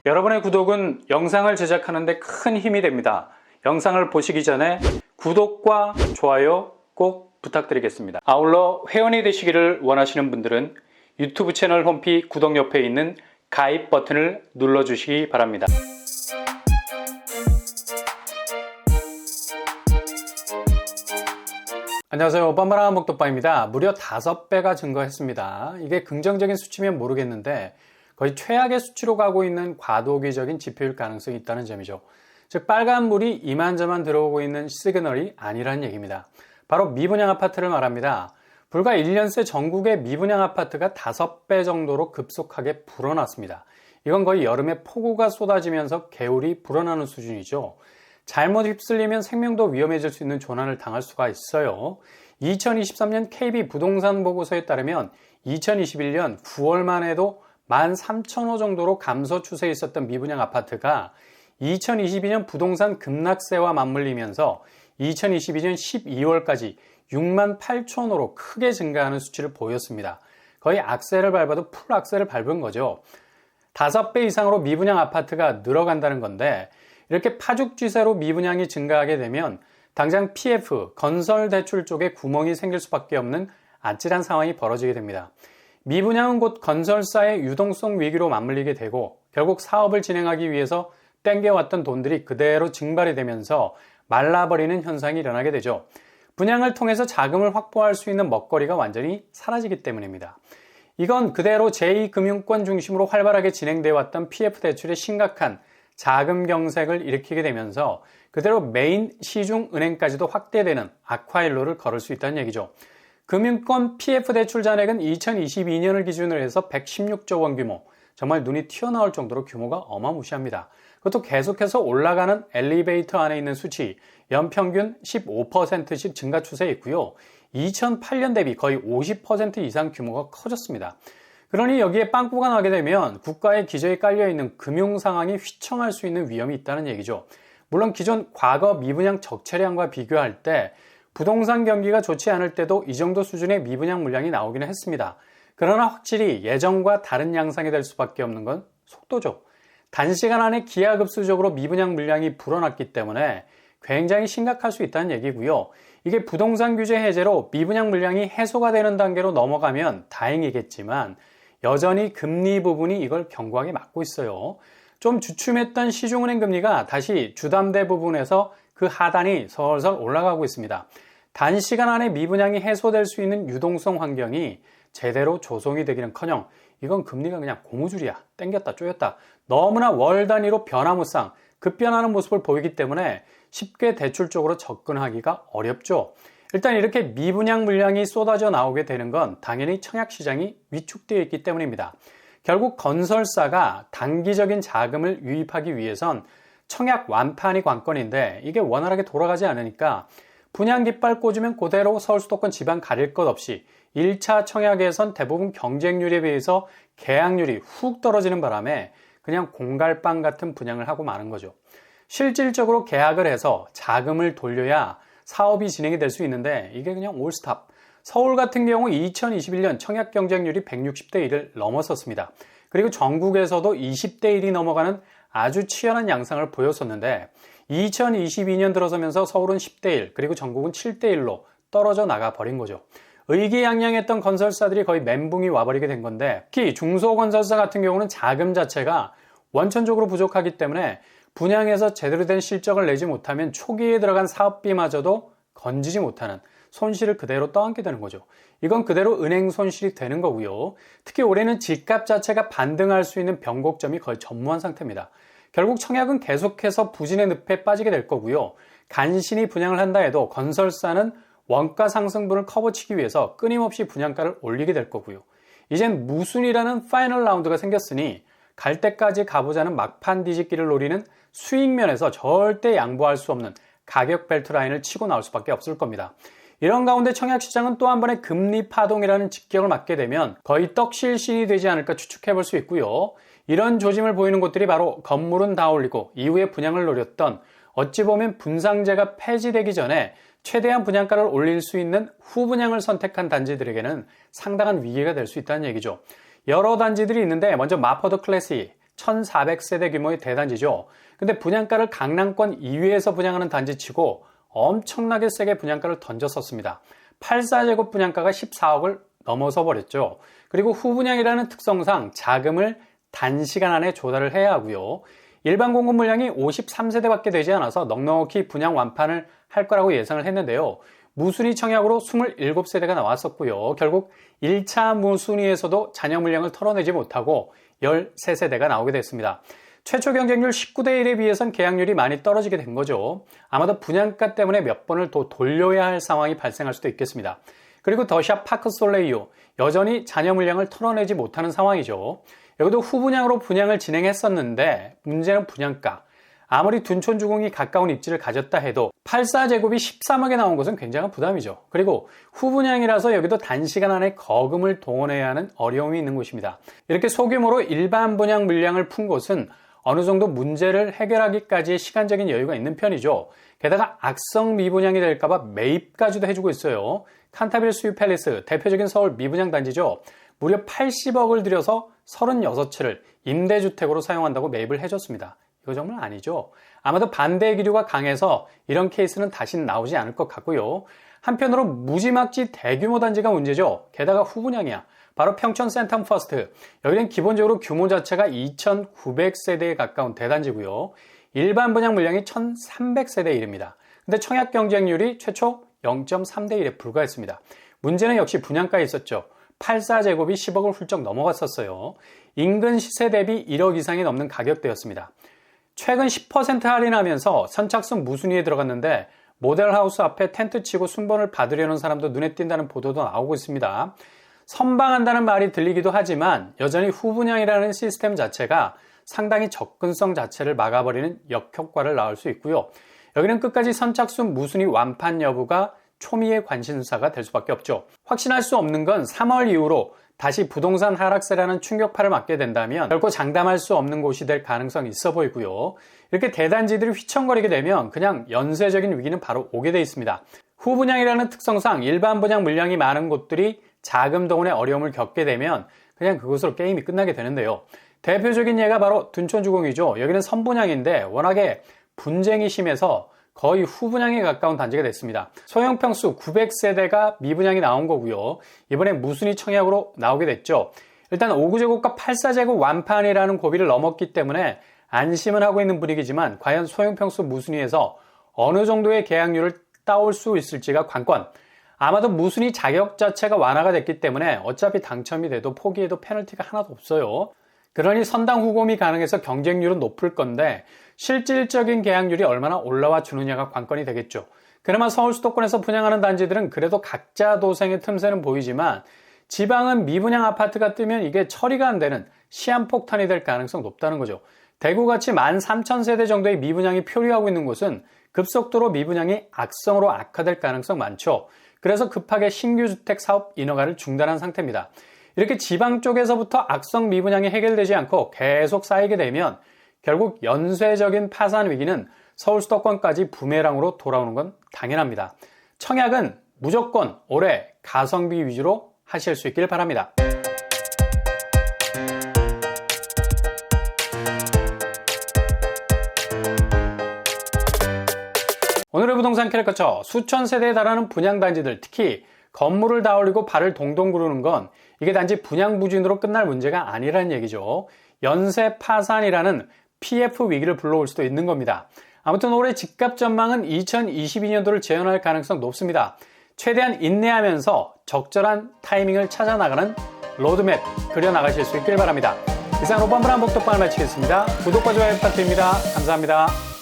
여러분의 구독은 영상을 제작하는 데 큰 힘이 됩니다. 영상을 보시기 전에 구독과 좋아요 꼭 부탁드리겠습니다. 아울러 회원이 되시기를 원하시는 분들은 유튜브 채널 홈피 구독 옆에 있는 가입 버튼을 눌러주시기 바랍니다. 안녕하세요. 뻔뻔한 목도빠입니다. 무려 5배가 증가했습니다. 이게 긍정적인 수치면 모르겠는데 거의 최악의 수치로 가고 있는 과도기적인 지표일 가능성이 있다는 점이죠. 즉 빨간 물이 이만저만 들어오고 있는 시그널이 아니라는 얘기입니다. 바로 미분양 아파트를 말합니다. 불과 1년 새 전국의 미분양 아파트가 5배 정도로 급속하게 불어났습니다. 이건 거의 여름에 폭우가 쏟아지면서 개울이 불어나는 수준이죠. 잘못 휩쓸리면 생명도 위험해질 수 있는 조난을 당할 수가 있어요. 2023년 KB 부동산 보고서에 따르면 2021년 9월만 해도 13,000호 정도로 감소 추세에 있었던 미분양 아파트가 2022년 부동산 급락세와 맞물리면서 2022년 12월까지 68,000호로 크게 증가하는 수치를 보였습니다. 거의 악셀을 밟아도 풀 악셀을 밟은 거죠. 5배 이상으로 미분양 아파트가 늘어간다는 건데 이렇게 파죽지세로 미분양이 증가하게 되면 당장 PF, 건설대출 쪽에 구멍이 생길 수밖에 없는 아찔한 상황이 벌어지게 됩니다. 미분양은 곧 건설사의 유동성 위기로 맞물리게 되고 결국 사업을 진행하기 위해서 땡겨왔던 돈들이 그대로 증발이 되면서 말라버리는 현상이 일어나게 되죠. 분양을 통해서 자금을 확보할 수 있는 먹거리가 완전히 사라지기 때문입니다. 이건 그대로 제2금융권 중심으로 활발하게 진행되어 왔던 PF 대출의 심각한 자금 경색을 일으키게 되면서 그대로 메인 시중은행까지도 확대되는 악화일로를 걸을 수 있다는 얘기죠. 금융권 PF 대출 잔액은 2022년을 기준으로 해서 116조 원 규모, 정말 눈이 튀어나올 정도로 규모가 어마무시합니다. 그것도 계속해서 올라가는 엘리베이터 안에 있는 수치, 연평균 15%씩 증가 추세에 있고요. 2008년 대비 거의 50% 이상 규모가 커졌습니다. 그러니 여기에 빵꾸가 나게 되면 국가의 기저에 깔려있는 금융 상황이 휘청할 수 있는 위험이 있다는 얘기죠. 물론 기존 과거 미분양 적체량과 비교할 때 부동산 경기가 좋지 않을 때도 이 정도 수준의 미분양 물량이 나오기는 했습니다. 그러나 확실히 예전과 다른 양상이 될 수밖에 없는 건 속도죠. 단시간 안에 기하급수적으로 미분양 물량이 불어났기 때문에 굉장히 심각할 수 있다는 얘기고요. 이게 부동산 규제 해제로 미분양 물량이 해소가 되는 단계로 넘어가면 다행이겠지만 여전히 금리 부분이 이걸 견고하게 막고 있어요. 좀 주춤했던 시중은행 금리가 다시 주담대 부분에서 그 하단이 설설 올라가고 있습니다. 단시간 안에 미분양이 해소될 수 있는 유동성 환경이 제대로 조성이 되기는커녕 이건 금리가 그냥 고무줄이야. 땡겼다 쪼였다. 너무나 월 단위로 변화무쌍 급변하는 모습을 보이기 때문에 쉽게 대출 쪽으로 접근하기가 어렵죠. 일단 이렇게 미분양 물량이 쏟아져 나오게 되는 건 당연히 청약시장이 위축되어 있기 때문입니다. 결국 건설사가 단기적인 자금을 유입하기 위해선 청약 완판이 관건인데 이게 원활하게 돌아가지 않으니까 분양 깃발 꽂으면 그대로 서울 수도권 지방 가릴 것 없이 1차 청약에선 대부분 경쟁률에 비해서 계약률이 훅 떨어지는 바람에 그냥 공갈빵 같은 분양을 하고 마는 거죠. 실질적으로 계약을 해서 자금을 돌려야 사업이 진행이 될 수 있는데 이게 그냥 올스탑. 서울 같은 경우 2021년 청약 경쟁률이 160대 1을 넘었었습니다. 그리고 전국에서도 20대 1이 넘어가는 아주 치열한 양상을 보였었는데 2022년 들어서면서 서울은 10대 1 그리고 전국은 7대 1로 떨어져 나가 버린 거죠. 의기양양했던 건설사들이 거의 멘붕이 와버리게 된 건데 특히 중소건설사 같은 경우는 자금 자체가 원천적으로 부족하기 때문에 분양에서 제대로 된 실적을 내지 못하면 초기에 들어간 사업비마저도 건지지 못하는 손실을 그대로 떠안게 되는 거죠. 이건 그대로 은행 손실이 되는 거고요. 특히 올해는 집값 자체가 반등할 수 있는 변곡점이 거의 전무한 상태입니다. 결국 청약은 계속해서 부진의 늪에 빠지게 될 거고요. 간신히 분양을 한다 해도 건설사는 원가 상승분을 커버치기 위해서 끊임없이 분양가를 올리게 될 거고요. 이젠 무순이라는 파이널 라운드가 생겼으니 갈 때까지 가보자는 막판 뒤집기를 노리는 수익면에서 절대 양보할 수 없는 가격 벨트 라인을 치고 나올 수밖에 없을 겁니다. 이런 가운데 청약시장은 또 한 번의 금리 파동이라는 직격을 맞게 되면 거의 떡실신이 되지 않을까 추측해 볼 수 있고요. 이런 조짐을 보이는 곳들이 바로 건물은 다 올리고 이후에 분양을 노렸던 어찌 보면 분상제가 폐지되기 전에 최대한 분양가를 올릴 수 있는 후분양을 선택한 단지들에게는 상당한 위기가 될 수 있다는 얘기죠. 여러 단지들이 있는데 먼저 마포드 클래시, 1400세대 규모의 대단지죠. 근데 분양가를 강남권 2위에서 분양하는 단지치고 엄청나게 세게 분양가를 던졌었습니다. 84제곱 분양가가 14억을 넘어서 버렸죠. 그리고 후분양이라는 특성상 자금을 단시간 안에 조달을 해야 하고요. 일반 공급 물량이 53세대밖에 되지 않아서 넉넉히 분양 완판을 할 거라고 예상을 했는데요. 무순위 청약으로 27세대가 나왔었고요. 결국 1차 무순위에서도 잔여 물량을 털어내지 못하고 13세대가 나오게 됐습니다. 최초 경쟁률 19대 1에 비해선 계약률이 많이 떨어지게 된 거죠. 아마도 분양가 때문에 몇 번을 더 돌려야 할 상황이 발생할 수도 있겠습니다. 그리고 더샵 파크솔레이오, 여전히 잔여 물량을 털어내지 못하는 상황이죠. 여기도 후분양으로 분양을 진행했었는데 문제는 분양가. 아무리 둔촌주공이 가까운 입지를 가졌다 해도 84제곱이 13억에 나온 것은 굉장한 부담이죠. 그리고 후분양이라서 여기도 단시간 안에 거금을 동원해야 하는 어려움이 있는 곳입니다. 이렇게 소규모로 일반 분양 물량을 푼 곳은 어느 정도 문제를 해결하기까지의 시간적인 여유가 있는 편이죠. 게다가 악성 미분양이 될까봐 매입까지도 해주고 있어요. 칸타빌 수유 팰리스, 대표적인 서울 미분양 단지죠. 무려 80억을 들여서 36채를 임대주택으로 사용한다고 매입을 해줬습니다. 이거 정말 아니죠. 아마도 반대의 기류가 강해서 이런 케이스는 다시는 나오지 않을 것 같고요. 한편으로 무지막지 대규모 단지가 문제죠. 게다가 후분양이야. 바로 평촌 센텀 퍼스트. 여기는 기본적으로 규모 자체가 2,900세대에 가까운 대단지고요. 일반 분양 물량이 1,300세대에 이릅니다. 근데 청약 경쟁률이 최초 0.3대 1에 불과했습니다. 문제는 역시 분양가에 있었죠. 84제곱이 10억을 훌쩍 넘어갔었어요. 인근 시세 대비 1억 이상이 넘는 가격대였습니다. 최근 10% 할인하면서 선착순 무순위에 들어갔는데 모델하우스 앞에 텐트 치고 순번을 받으려는 사람도 눈에 띈다는 보도도 나오고 있습니다. 선방한다는 말이 들리기도 하지만 여전히 후분양이라는 시스템 자체가 상당히 접근성 자체를 막아버리는 역효과를 낳을 수 있고요. 여기는 끝까지 선착순 무순위 완판 여부가 초미의 관심사가 될 수밖에 없죠. 확신할 수 없는 건 3월 이후로 다시 부동산 하락세라는 충격파를 맞게 된다면 결코 장담할 수 없는 곳이 될 가능성이 있어 보이고요. 이렇게 대단지들이 휘청거리게 되면 그냥 연쇄적인 위기는 바로 오게 돼 있습니다. 후분양이라는 특성상 일반 분양 물량이 많은 곳들이 자금 동원의 어려움을 겪게 되면 그냥 그것으로 게임이 끝나게 되는데요. 대표적인 예가 바로 둔촌주공이죠. 여기는 선분양인데 워낙에 분쟁이 심해서 거의 후분양에 가까운 단지가 됐습니다. 소형평수 900세대가 미분양이 나온 거고요. 이번에 무순위 청약으로 나오게 됐죠. 일단 5구제곱과 84제곱 완판이라는 고비를 넘었기 때문에 안심은 하고 있는 분위기지만 과연 소형평수 무순위에서 어느 정도의 계약률을 따올 수 있을지가 관건. 아마도 무순위 자격 자체가 완화가 됐기 때문에 어차피 당첨이 돼도 포기해도 페널티가 하나도 없어요. 그러니 선당 후공이 가능해서 경쟁률은 높을 건데 실질적인 계약률이 얼마나 올라와 주느냐가 관건이 되겠죠. 그나마 서울 수도권에서 분양하는 단지들은 그래도 각자 도생의 틈새는 보이지만 지방은 미분양 아파트가 뜨면 이게 처리가 안 되는 시한폭탄이 될 가능성 높다는 거죠. 대구같이 13,000세대 정도의 미분양이 표류하고 있는 곳은 급속도로 미분양이 악성으로 악화될 가능성 많죠. 그래서 급하게 신규 주택 사업 인허가를 중단한 상태입니다. 이렇게 지방 쪽에서부터 악성 미분양이 해결되지 않고 계속 쌓이게 되면 결국 연쇄적인 파산 위기는 서울 수도권까지 부메랑으로 돌아오는 건 당연합니다. 청약은 무조건 올해 가성비 위주로 하실 수 있길 바랍니다. 오늘의 부동산 캐릭터처 수천 세대에 달하는 분양단지들, 특히 건물을 다 올리고 발을 동동 구르는 건 이게 단지 분양 부진으로 끝날 문제가 아니라는 얘기죠. 연쇄 파산이라는 PF 위기를 불러올 수도 있는 겁니다. 아무튼 올해 집값 전망은 2022년도를 재현할 가능성 높습니다. 최대한 인내하면서 적절한 타이밍을 찾아 나가는 로드맵 그려나가실 수 있길 바랍니다. 이상 로반브라 목독방을 마치겠습니다. 구독과 좋아요 부탁드립니다. 감사합니다.